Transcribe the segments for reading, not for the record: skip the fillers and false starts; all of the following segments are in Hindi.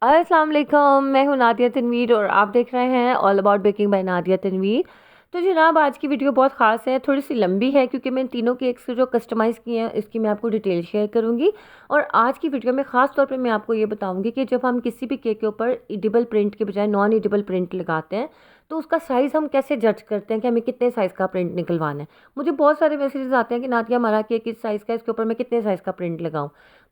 अस्सलाम वालेकुम, मैं हूँ नादिया तनवीर और आप देख रहे हैं all about baking by Nadia Tanveer. तो जनाब आज की वीडियो बहुत ख़ास है, थोड़ी सी लंबी है क्योंकि मैं तीनों केक्स जो कस्टमाइज़ किए हैं इसकी मैं आपको डिटेल शेयर करूँगी। और आज की वीडियो में ख़ास तौर पे मैं आपको ये बताऊँगी कि जब हम किसी भी केक के ऊपर एडिबल प्रिंट के बजाय नॉन एडिबल प्रिंट लगाते हैं तो उसका साइज़ हम कैसे जज करते हैं कि हमें कितने साइज़ का प्रिंट निकलवाना है। मुझे बहुत सारे मैसेजेस आते हैं कि नादिया हमारा केक किस साइज़ का है, इसके ऊपर मैं कितने साइज़ का प्रिंट लगाऊँ।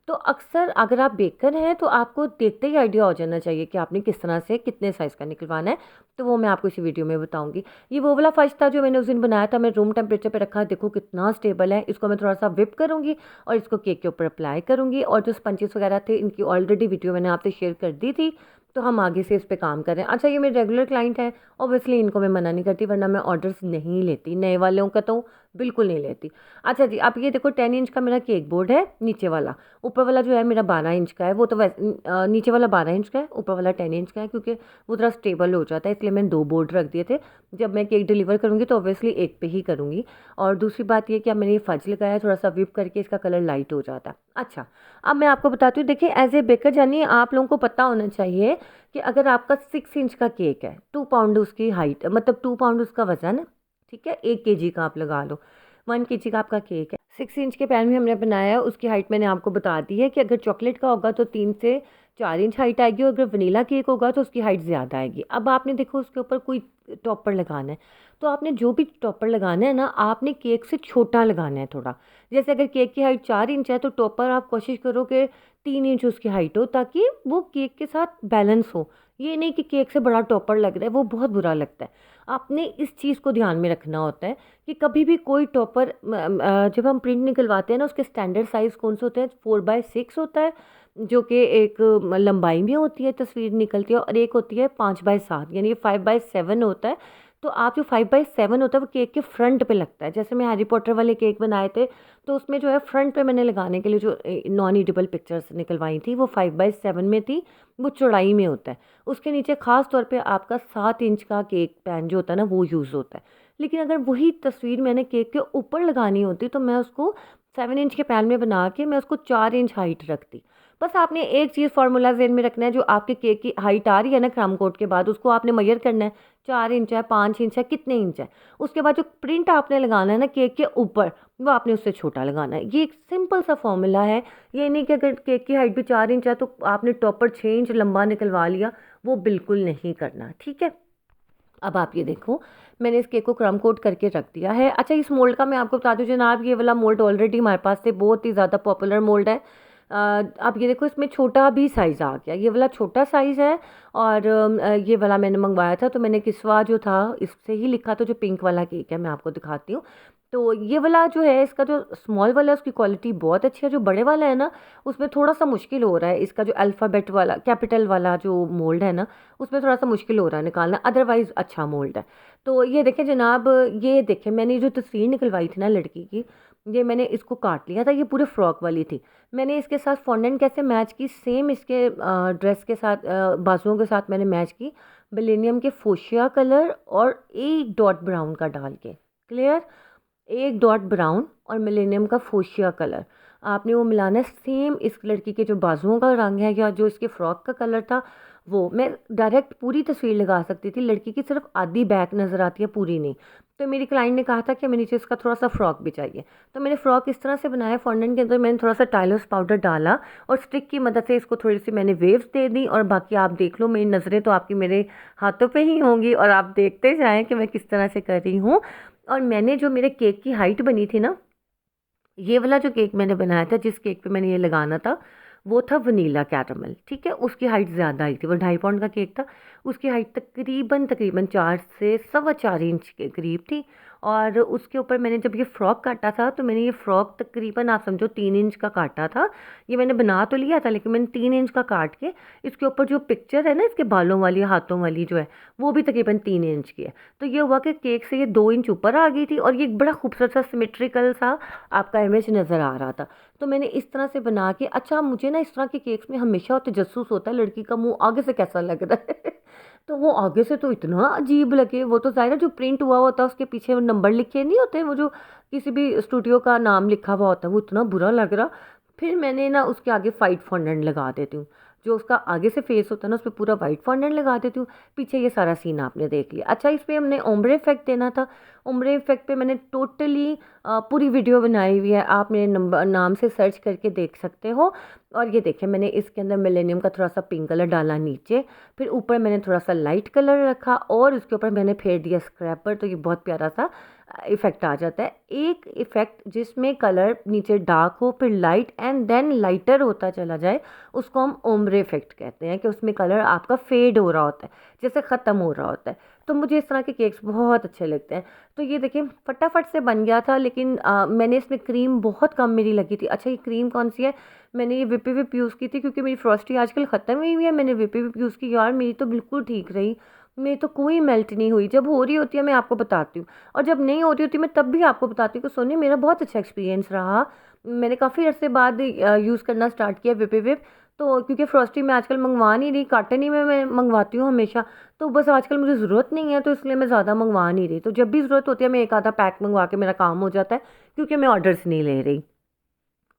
तो अक्सर अगर आप बेकर हैं तो आपको देखते ही आइडिया हो जाना चाहिए कि आपने किस तरह से कितने साइज़ का निकलवाना है। तो वो मैं आपको इसी वीडियो में बताऊंगी। ये वो वाला फर्श था जो मैंने उस दिन बनाया था, मैं रूम टेम्परेचर पे रखा, देखो कितना स्टेबल है। इसको मैं थोड़ा सा विप करूंगी और इसको केक के ऊपर अप्लाई करूंगी। और जो स्पंचेस वगैरह थे इनकी ऑलरेडी वीडियो मैंने आपसे शेयर कर दी थी, तो हम आगे से इस पे काम कर रहे हैं। अच्छा, ये मेरे रेगुलर क्लाइंट है, ऑब्वियसली इनको मैं मना नहीं करती, वरना मैं ऑर्डर्स नहीं लेती, नए वालों का तो बिल्कुल नहीं लेती। अच्छा जी, अब ये देखो 10 इंच का मेरा केक बोर्ड है नीचे वाला। ऊपर वाला जो है मेरा 12 इंच का है, वो तो वैसे नीचे वाला 12 इंच का है, ऊपर वाला 10 इंच का है, क्योंकि वो थोड़ा स्टेबल हो जाता है, इसलिए मैंने दो बोर्ड रख दिए थे। जब मैं केक डिलीवर करूँगी तो ऑब्वियसली एक पे ही करूँगी। और दूसरी बात ये कि अब मैंने ये फज लगाया है, थोड़ा सा विप करके इसका कलर लाइट हो जाता है। अच्छा, अब मैं आपको बताती हूँ, देखिए एज ए बेकर जानिए आप लोगों को पता होना चाहिए कि अगर आपका 6 इंच का केक है, 2 पाउंड उसकी हाइट, मतलब 2 पाउंड उसका वजन है, ठीक है, 1 kg का आप लगा लो, 1 kg का आपका केक है। 6 इंच के पैन में हमने बनाया है, उसकी हाइट मैंने आपको बता दी है कि अगर चॉकलेट का होगा तो 3 से 4 इंच हाइट आएगी, और अगर वनीला केक होगा तो उसकी हाइट ज़्यादा आएगी। अब आपने देखो उसके ऊपर कोई टॉपर लगाना है, तो आपने जो भी टॉपर लगाना है ना, आपने केक से छोटा लगाना है थोड़ा। जैसे अगर केक की हाइट 4 इंच है तो टॉपर आप कोशिश करो कि 3 इंच उसकी हाइट हो, ताकि वो केक के साथ बैलेंस हो। ये नहीं कि केक से बड़ा टॉपर लग रहा है, वो बहुत बुरा लगता है। आपने इस चीज़ को ध्यान में रखना होता है कि कभी भी कोई टॉपर जब हम प्रिंट निकलवाते हैं ना, उसके स्टैंडर्ड साइज़ कौन से होते हैं, 4/6 होता है, जो कि एक लंबाई में होती है, तस्वीर निकलती है, और एक होती है 5/7, यानी ये 5/7 होता है। तो आप जो 5/7 होता है वो केक के फ्रंट पे लगता है। जैसे मैं हैरी पॉटर वाले केक बनाए थे, तो उसमें जो है फ्रंट पे मैंने लगाने के लिए जो नॉन ईटेबल पिक्चर्स निकलवाई थी वो 5/7 में थी, वो चौड़ाई में होता है। उसके नीचे ख़ास तौर पे आपका 7 इंच का केक पैन जो होता है ना, वो यूज़ होता है। लेकिन अगर वही तस्वीर मैंने केक के ऊपर लगानी होती तो मैं उसको 7 इंच के पैन में बना के मैं उसको 4 इंच हाइट रखती। बस आपने एक चीज़ फार्मूला ज़हन में रखना है, जो आपके केक की हाइट आ रही है ना क्रम कोट के बाद, उसको आपने मेजर करना है, 4 इंच है, 5 इंच है, कितने इंच है। उसके बाद जो प्रिंट आपने लगाना है ना केक के ऊपर, वो आपने उससे छोटा लगाना है। ये एक सिंपल सा फॉर्मूला है। ये नहीं कि अगर केक की हाइट भी 4 इंच है तो आपने टॉपर 6 इंच लंबा निकलवा लिया, वो बिल्कुल नहीं करना, ठीक है। अब आप ये देखो, मैंने इस केक को क्रम कोट करके रख दिया है। अच्छा, इस मोल्ड का मैं आपको बता दूं जनाब, ये वाला मोल्ड ऑलरेडी हमारे पास से बहुत ही ज़्यादा पॉपुलर मोल्ड है। अब ये देखो, इसमें छोटा भी साइज़ आ गया, ये वाला छोटा साइज़ है। और ये वाला मैंने मंगवाया था, तो मैंने किस्वा जो था इससे ही लिखा था, जो पिंक वाला केक है मैं आपको दिखाती हूँ। तो ये वाला जो है, इसका जो स्मॉल वाला है उसकी क्वालिटी बहुत अच्छी है। जो बड़े वाला है ना, उसमें थोड़ा सा मुश्किल हो रहा है, इसका जो अल्फ़ाबेट वाला कैपिटल वाला जो मोल्ड है ना, उसमें थोड़ा सा मुश्किल हो रहा है निकालना, अदरवाइज़ अच्छा मोल्ड है। तो ये देखें जनाब, ये देखें मैंने जो तस्वीर निकलवाई थी ना लड़की की, ये मैंने इसको काट लिया था, ये पूरे फ्रॉक वाली थी। मैंने इसके साथ फॉन्डेंट कैसे मैच की, सेम इसके ड्रेस के साथ, बाजुओं के साथ मैंने मैच की, मिलेनियम के फोशिया कलर और एक डॉट ब्राउन का डाल के। क्लियर, एक डॉट ब्राउन और मिलेनियम का फोशिया कलर आपने वो मिलाना है। सेम इस लड़की के जो बाजुओं का रंग है या जो इसके फ्रॉक का कलर था, वो मैं डायरेक्ट पूरी तस्वीर लगा सकती थी, लड़की की सिर्फ आधी बैक नज़र आती है, पूरी नहीं। तो मेरी क्लाइंट ने कहा था कि हमें नीचे इसका थोड़ा सा फ्रॉक भी चाहिए, तो मैंने फ्रॉक इस तरह से बनाया। फॉन्डेंट के अंदर मैंने थोड़ा सा टाइलर्स पाउडर डाला और स्टिक की मदद से इसको थोड़ी सी मैंने वेव्स दे दी। और बाकी आप देख लो, मेरी नज़रें तो आपकी मेरे हाथों पे ही होंगी और आप देखते जाएं कि मैं किस तरह से कर रही हूँ। और मैंने जो मेरे केक की हाइट बनी थी ना, ये वाला जो केक मैंने बनाया था, जिस केक पे मैंने ये लगाना था, वो था वनीला कैरमल, ठीक है। उसकी हाइट ज़्यादा आई थी, वो 2.5 पाउंड का केक था। उसकी हाइट तकरीबन तकरीबन 4 से 4.25 इंच के करीब थी। और उसके ऊपर मैंने जब ये फ़्रॉक काटा था, तो मैंने ये फ़्रॉक तकरीबन आप समझो 3 इंच का काटा था। ये मैंने बना तो लिया था, लेकिन मैंने 3 इंच का काट के इसके ऊपर जो पिक्चर है ना, इसके बालों वाली, हाथों वाली जो है, वो भी तकरीबन 3 इंच की है। तो ये हुआ कि केक से ये 2 इंच ऊपर आ गई थी, और ये एक बड़ा खूबसूरत सा सिमेट्रिकल सा आपका इमेज नज़र आ रहा था। तो मैंने इस तरह से बना के, अच्छा मुझे ना इस तरह के केक्स में हमेशा तजस्सुस होता है लड़की का मुंह आगे से कैसा लग रहा है तो वो आगे से तो इतना अजीब लगे, वो तो ज़ाहिर है जो प्रिंट हुआ होता है उसके पीछे वो नंबर लिखे नहीं होते, वो जो किसी भी स्टूडियो का नाम लिखा हुआ होता है, वो इतना बुरा लग रहा। फिर मैंने ना उसके आगे फाइट फॉन्डेंट लगा देती हूँ। जो उसका आगे से फेस होता है ना उस पर पूरा वाइट फॉन्डेंट लगा देती हूँ। पीछे ये सारा सीन आपने देख लिया। अच्छा, इस पर हमने ओम्ब्रे इफेक्ट देना था। ओम्ब्रे इफेक्ट पे मैंने टोटली पूरी वीडियो बनाई हुई है, आप मेरे नंबर नाम से सर्च करके देख सकते हो। और ये देखिए मैंने इसके अंदर मिलेनियम का थोड़ा सा पिंक कलर डाला नीचे, फिर ऊपर मैंने थोड़ा सा लाइट कलर रखा और उसके ऊपर मैंने फेर दिया स्क्रैपर, तो ये बहुत प्यारा सा इफेक्ट आ जाता है। एक इफेक्ट जिसमें कलर नीचे डार्क हो फिर लाइट एंड देन लाइटर होता चला जाए, उसको हम ओम्ब्रे इफेक्ट कहते हैं, कि उसमें कलर आपका फेड हो रहा होता है, जैसे ख़त्म हो रहा होता है। तो मुझे इस तरह के केक्स बहुत अच्छे लगते हैं। तो ये देखिए फटाफट से बन गया था, लेकिन मैंने इसमें क्रीम बहुत कम मेरी लगी थी। अच्छा, ये क्रीम कौन सी है? मैंने ये विपी विप यूज़ की थी, क्योंकि मेरी फ्रॉस्टी आजकल ख़त्म हुई है। मैंने विपी विप यूज़ की, यार मेरी तो बिल्कुल ठीक रही, मेरी तो कोई मेल्ट नहीं हुई। जब हो रही होती है मैं आपको बताती हूँ, और जब नहीं होती होती मैं तब भी आपको बताती हूँ कि सोनी मेरा बहुत अच्छा एक्सपीरियंस रहा। मैंने काफ़ी अर्से बाद यूज़ करना स्टार्ट किया विपी विप। तो क्योंकि फ्रॉस्टी मैं आजकल मंगवा नहीं रही, काटन ही में मैं मंगवाती हूँ हमेशा। तो बस आजकल मुझे ज़रूरत नहीं है, तो इसलिए मैं ज़्यादा मंगवा नहीं रही। तो जब भी ज़रूरत होती है मैं एक आधा पैक मंगवा के मेरा काम हो जाता है, क्योंकि मैं ऑर्डर्स नहीं ले रही।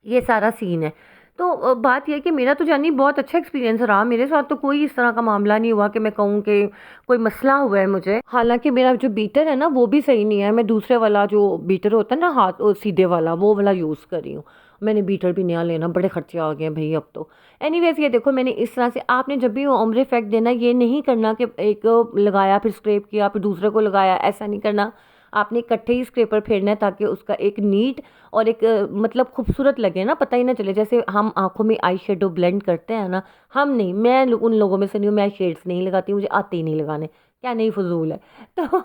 ये सारा सीन है। तो बात यह है कि मेरा तो जानी बहुत अच्छा एक्सपीरियंस रहा, मेरे साथ तो कोई इस तरह का मामला नहीं हुआ कि मैं कहूँ कि कोई मसला हुआ है मुझे। हालांकि मेरा जो बीटर है ना वो भी सही नहीं है, मैं दूसरे वाला जो बीटर होता है ना हाथ सीधे वाला, वो वाला यूज़ कर रही हूँ। मैंने बीटर भी नया लेना, बड़े खर्चे आ गए हैं भाई अब तो। एनीवेज ये देखो मैंने इस तरह से, आपने जब भी ओम्ब्रे इफेक्ट देना ये नहीं करना कि एक लगाया फिर स्क्रैप किया फिर दूसरे को लगाया, ऐसा नहीं करना। आपने इकट्ठे ही स्क्रैपर फेरना है, ताकि उसका एक नीट और एक मतलब खूबसूरत लगे ना, पता ही ना चले। जैसे हम आंखों में आई शेडो ब्लेंड करते हैं ना, हम नहीं, मैं उन लोगों में से नहीं हूँ, मैं शेड्स नहीं लगाती, मुझे आते ही नहीं लगाने, क्या नहीं फजूल है। तो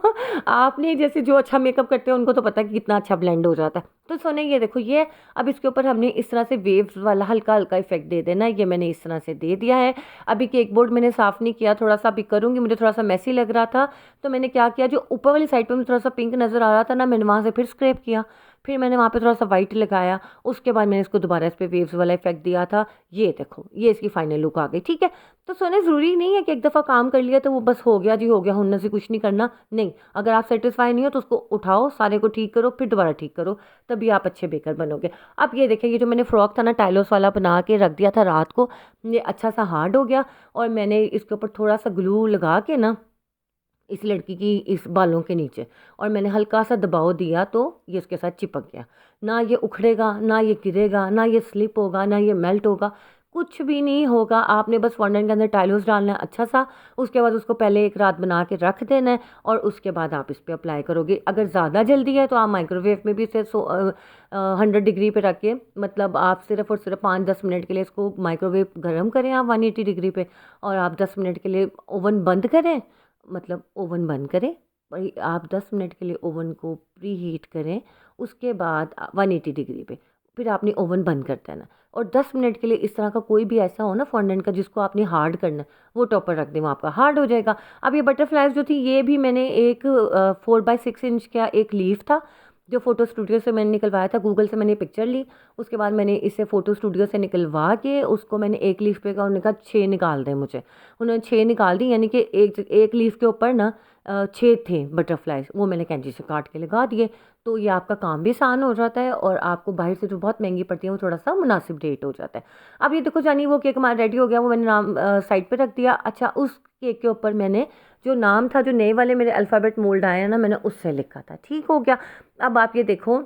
आपने जैसे जो अच्छा मेकअप करते हैं उनको तो पता है कि कितना अच्छा ब्लेंड हो जाता है। तो सोने ये देखो ये, अब इसके ऊपर हमने इस तरह से वेव्स वाला हल्का हल्का इफेक्ट दे देना है। ये मैंने इस तरह से दे दिया है। अभी केक बोर्ड मैंने साफ़ नहीं किया, थोड़ा सा अभी करूँगी, मुझे थोड़ा सा मैसी लग रहा था। तो मैंने क्या किया, जो ऊपर वाली साइड पे मुझे थोड़ा सा पिंक नज़र आ रहा था ना, मैंने वहाँ से फिर स्क्रैप किया, फिर मैंने वहाँ पे थोड़ा सा वाइट लगाया, उसके बाद मैंने इसको दोबारा इस पे वेव्स वाला इफेक्ट दिया था। ये देखो ये इसकी फाइनल लुक आ गई, ठीक है। तो सोने ज़रूरी नहीं है कि एक दफ़ा काम कर लिया तो वो बस हो गया जी, हो गया, होने से कुछ नहीं करना, नहीं। अगर आप सेटिस्फाई नहीं हो तो उसको उठाओ, सारे को ठीक करो, फिर दोबारा ठीक करो, तभी आप अच्छे बेकर बनोगे। अब ये देखिए, ये जो मैंने फ्रॉक था ना टाइलोस वाला बना के रख दिया था रात को, ये अच्छा सा हार्ड हो गया, और मैंने इसके ऊपर थोड़ा सा ग्लू लगा के ना इस लड़की की इस बालों के नीचे, और मैंने हल्का सा दबाव दिया तो ये इसके साथ चिपक गया। ना ये उखड़ेगा, ना ये गिरेगा, ना ये स्लिप होगा, ना ये मेल्ट होगा, कुछ भी नहीं होगा। आपने बस फॉन्डेंट के अंदर टाइलोस डालना है अच्छा सा, उसके बाद उसको पहले एक रात बना के रख देना है, और उसके बाद आप इस पर अप्लाई करोगे। अगर ज़्यादा जल्दी है तो आप माइक्रोवेव में भी इसे 100 डिग्री पे रख के, मतलब आप सिर्फ और सिर्फ 5-10 मिनट के लिए इसको माइक्रोवेव गर्म करें आप 180 डिग्री पे, और आप 10 मिनट के लिए ओवन बंद करें, मतलब ओवन बंद करें, आप 10 मिनट के लिए ओवन को प्री हीट करें, उसके बाद 180 डिग्री पे फिर आपने ओवन बंद कर देना। और 10 मिनट के लिए इस तरह का कोई भी ऐसा हो ना फॉन्डेंट का जिसको आपने हार्ड करना है, वो टॉपर रख दें, वो आपका हार्ड हो जाएगा। अब ये बटरफ्लाइज जो थी ये भी मैंने एक 4x6 इंच का एक लीफ था जो फ़ोटो स्टूडियो से मैंने निकलवाया था, गूगल से मैंने पिक्चर ली, उसके बाद मैंने इसे फ़ोटो स्टूडियो से निकलवा के उसको मैंने एक लीफ पे का, उन्होंने कहा 6 निकाल दें मुझे, उन्होंने 6 निकाल दी, यानी कि एक लीफ के ऊपर ना 6 थे बटरफ्लाइज, वो मैंने कैंची से काट के लगा दिए। तो ये आपका काम भी आसान हो जाता है, और आपको बाहर से जो बहुत महंगी पड़ती है वो थोड़ा सा मुनासिब रेट हो जाता है। अब ये देखो जानी वो केक हमारा रेडी हो गया, वो मैंने नाम साइड पे रख दिया। अच्छा, उस केक के ऊपर मैंने जो नाम था, जो नए वाले मेरे अल्फ़ाबेट मोल्ड आए हैं ना, मैंने उससे लिखा था, ठीक हो गया। अब आप ये देखो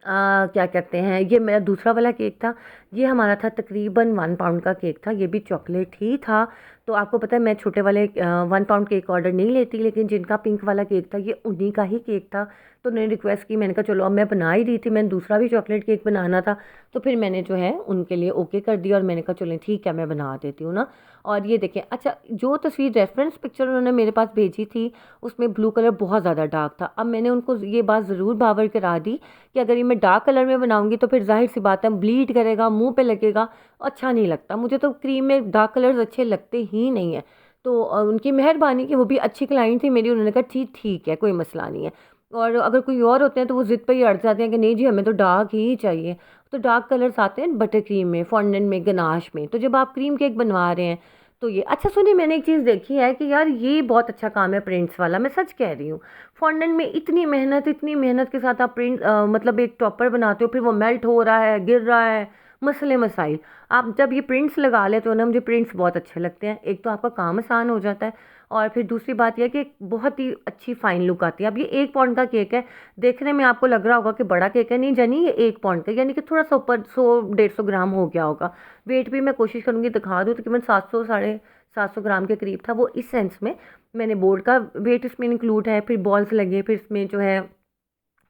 क्या कहते हैं, ये मेरा दूसरा वाला केक था, ये हमारा था तकरीबन 1 पाउंड का केक था, ये भी चॉकलेट ही था। तो आपको पता है मैं छोटे वाले 1 पाउंड केक ऑर्डर नहीं लेती, लेकिन जिनका पिंक वाला केक था ये उन्हीं का ही केक था। तो उन्होंने रिक्वेस्ट की, मैंने कहा चलो, अब मैं बना ही रही थी, मैंने दूसरा भी चॉकलेट केक बनाना था, तो फिर मैंने जो है उनके लिए ओके कर दिया, और मैंने कहा चलें ठीक है मैं बना देती हूँ ना। और ये देखें, अच्छा जो तस्वीर रेफरेंस पिक्चर उन्होंने मेरे पास भेजी थी उसमें ब्लू कलर बहुत ज़्यादा डार्क था। अब मैंने उनको ये बात ज़रूर बावर करा दी कि अगर ये मैं डार्क कलर में बनाऊंगी तो फिर जाहिर सी बात है ब्लीड करेगा, मुंह पे लगेगा, अच्छा नहीं लगता मुझे, तो क्रीम में डार्क कलर्स अच्छे लगते ही नहीं है। तो उनकी मेहरबानी कि वो भी अच्छी क्लाइंट थी मेरी, उन्होंने कहा ठीक ठीक है कोई मसला नहीं है। और अगर कोई और होते हैं तो वो ज़िद पे ही अड़ जाते हैं कि नहीं जी हमें तो डार्क ही चाहिए। तो डार्क कलर्स आते हैं बटर क्रीम में, फॉन्डेंट में, गनाश में। तो जब आप क्रीम केक बनवा रहे हैं तो ये अच्छा सुनिए, मैंने एक चीज़ देखी है कि यार ये बहुत अच्छा काम है प्रिंट्स वाला, मैं सच कह रही हूँ। फॉन्डेंट में इतनी मेहनत के साथ आप प्रिंट मतलब एक टॉपर बनाते हो, फिर वो मेल्ट हो रहा है, गिर रहा है, मसले मसाइल। आप जब ये प्रिंट्स लगा लेते हो ना, मुझे प्रिंट्स बहुत अच्छे लगते हैं। एक तो आपका काम आसान हो जाता है, और फिर दूसरी बात यह है कि बहुत ही अच्छी फाइन लुक आती है। अब ये 1 पाउंड का केक है, देखने में आपको लग रहा होगा कि बड़ा केक है, नहीं जानी ये 1 पाउंड का, यानी कि थोड़ा सा ऊपर 100-150 ग्राम हो गया होगा। वेट भी मैं कोशिश करूँगी दिखा दूँ, तकरीबन 700 750 ग्राम के करीब था वो। इस सेंस में मैंने बोर्ड का वेट इसमें इंक्लूड है, फिर बॉल्स लगे, फिर इसमें जो है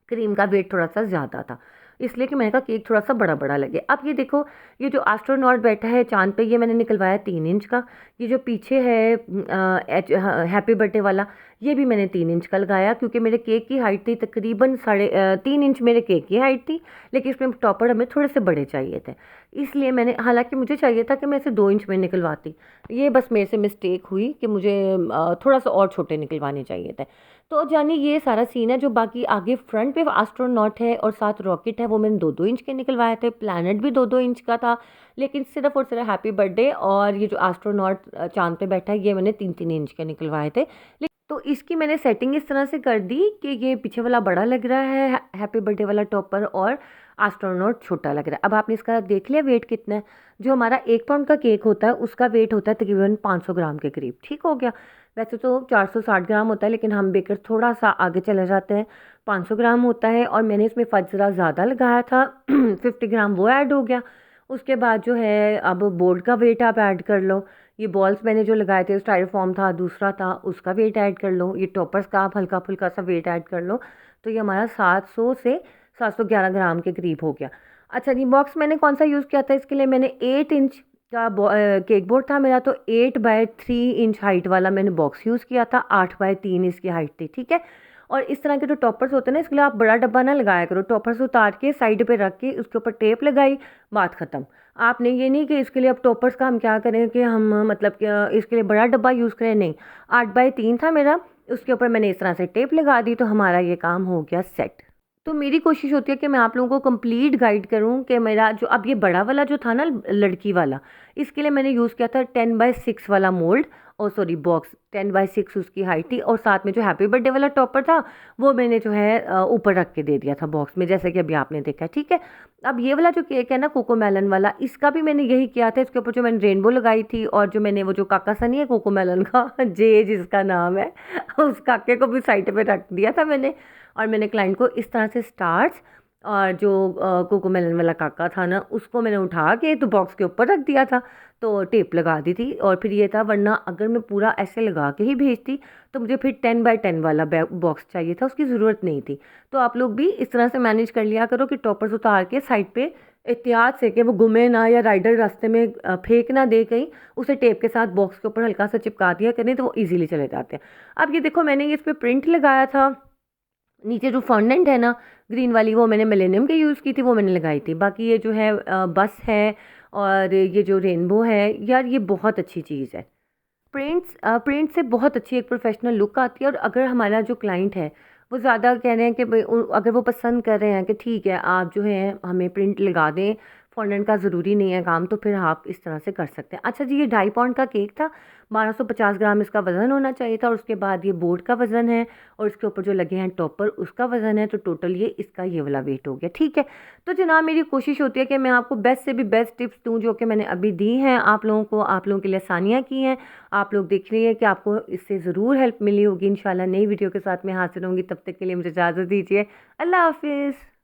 क्रीम का वेट थोड़ा सा ज़्यादा था, इसलिए कि मैंने कहा केक थोड़ा सा बड़ा बड़ा लगे। अब ये देखो, ये जो एस्ट्रोनॉट बैठा है चांद पे, ये मैंने निकलवाया 3 इंच का। ये जो पीछे है हैप्पी बर्थडे वाला, ये भी मैंने 3 इंच का लगाया, क्योंकि मेरे केक की हाइट थी तकरीबन 3.5 इंच मेरे केक की हाइट थी, लेकिन इसमें टॉपर हमें थोड़े से बड़े चाहिए थे, इसलिए मैंने, हालांकि मुझे चाहिए था कि मैं इसे 2 इंच में निकलवाती, ये बस मेरे से मिस्टेक हुई कि मुझे थोड़ा सा और छोटे निकलवाने चाहिए थे। तो जानी ये सारा सीन है। जो बाकी आगे फ्रंट पे एस्ट्रोनॉट है और साथ रॉकेट है, वो मैंने 2-2 इंच के निकलवाए थे। प्लैनेट भी 2-2 इंच का था, लेकिन सिर्फ और सिर्फ हैप्पी बर्थडे और ये जो एस्ट्रोनॉट चांद पे बैठा है, ये मैंने 3-3 इंच के निकलवाए थे। तो इसकी मैंने सेटिंग इस तरह से कर दी कि ये पीछे वाला बड़ा लग रहा है हैप्पी बर्थडे वाला टॉपर, और एस्ट्रोनॉट छोटा लग रहा है। अब आपने इसका देख लिया वेट कितना है। जो हमारा 1 पाउंड का केक होता है उसका वेट होता है तकरीबन 500 ग्राम के करीब, ठीक हो गया। वैसे तो 460 ग्राम होता है, लेकिन हम बेकर थोड़ा सा आगे चले जाते हैं, 500 ग्राम होता है। और मैंने इसमें फज ज़रा ज़्यादा लगाया था 50 ग्राम वो ऐड हो गया। उसके बाद जो है अब बोर्ड का वेट आप ऐड कर लो। ये बॉल्स मैंने जो लगाए थे स्टाइरोफॉर्म था, दूसरा था, उसका वेट ऐड कर लो। ये टॉपर्स का आप हल्का फुल्का सा वेट ऐड कर लो, तो ये हमारा 700 से 711 ग्राम के करीब हो गया। अच्छा जी, बॉक्स मैंने कौन सा यूज़ किया था इसके लिए? मैंने 8 इंच का केक बोर्ड था मेरा, तो 8/3 इंच हाइट वाला मैंने बॉक्स यूज़ किया था। 8/3 इसकी हाइट थी, ठीक है। और इस तरह के जो टॉपर्स होते हैं ना, इसके लिए आप बड़ा डब्बा ना लगाया करो। टॉपर्स उतार के साइड पे रख के उसके ऊपर टेप लगाई, बात ख़त्म। आपने ये नहीं कि इसके लिए अब टॉपर्स का हम क्या करें कि हम मतलब कि इसके लिए बड़ा डब्बा यूज़ करें, नहीं। 8/3 था मेरा, उसके ऊपर मैंने इस तरह से टेप लगा दी, तो हमारा ये काम हो गया सेट। तो मेरी कोशिश होती है कि मैं आप लोगों को कंप्लीट गाइड करूं कि मेरा जो अब ये बड़ा वाला जो था ना लड़की वाला, इसके लिए मैंने यूज़ किया था 10/6 वाला मोल्ड, और सॉरी बॉक्स, 10/6 उसकी हाइट थी। और साथ में जो हैप्पी बर्थडे वाला टॉपर था वो मैंने जो है ऊपर रख के दे दिया था बॉक्स में, जैसे कि अभी आपने देखा, ठीक है। अब ये वाला जो केक है ना कोको मेलन वाला, इसका भी मैंने यही किया था। इसके ऊपर जो मैंने रेनबो लगाई थी, और जो मैंने वो जो काका सा नहीं है कोको मेलन का जे जिसका नाम है उस काके को भी साइड पे रख दिया था मैंने। और मैंने क्लाइंट को इस तरह से स्टार्स, और जो कोको मेलन वाला काका था ना, उसको मैंने उठा के तो बॉक्स के ऊपर रख दिया था, तो टेप लगा दी थी। और फिर ये था, वरना अगर मैं पूरा ऐसे लगा के ही भेजती तो मुझे फिर 10/10 वाला बॉक्स चाहिए था, उसकी ज़रूरत नहीं थी। तो आप लोग भी इस तरह से मैनेज कर लिया करो कि टॉपर्स उतार के साइड पे एहतियात से, कि वो गुमे ना, या राइडर रास्ते में फेंक ना दे कहीं, उसे टेप के साथ बॉक्स के ऊपर हल्का सा चिपका दिया करें, तो वो ईजिली चले जाते हैं। अब ये देखो, मैंने इस पर प्रिंट लगाया था। नीचे जो फॉन्डेंट है ना ग्रीन वाली, वो मैंने मिलेनियम की यूज़ की थी, वो मैंने लगाई थी। बाकी ये जो है बस है, और ये जो रेनबो है, यार ये बहुत अच्छी चीज़ है। प्रिंट से बहुत अच्छी एक प्रोफेशनल लुक आती है। और अगर हमारा जो क्लाइंट है वो ज़्यादा कह रहे हैं कि अगर वो पसंद कर रहे हैं कि ठीक है आप जो है हमें प्रिंट लगा दें, फॉन्डेंट का ज़रूरी नहीं है काम, तो फिर आप इस तरह से कर सकते हैं। अच्छा जी, ये 2.5 पाउंड का केक था, 1250 ग्राम इसका वज़न होना चाहिए था। और उसके बाद ये बोर्ड का वज़न है, और इसके ऊपर जो लगे हैं टॉपर उसका वज़न है, तो टोटल ये इसका ये वाला वेट हो गया, ठीक है। तो जनाब, मेरी कोशिश होती है कि मैं आपको बेस्ट से भी बेस्ट टिप्स दूँ, जो कि मैंने अभी दी हैं आप लोगों को, आप लोगों के लिए आसानियाँ की हैं। आप लोग देख रही हैं कि आपको इससे ज़रूर हेल्प मिली होगी। इंशाल्लाह नई वीडियो के साथ मैं हाजिर होंगी, तब तक के लिए मुझे इजाज़त दीजिए। अल्लाह हाफिज़।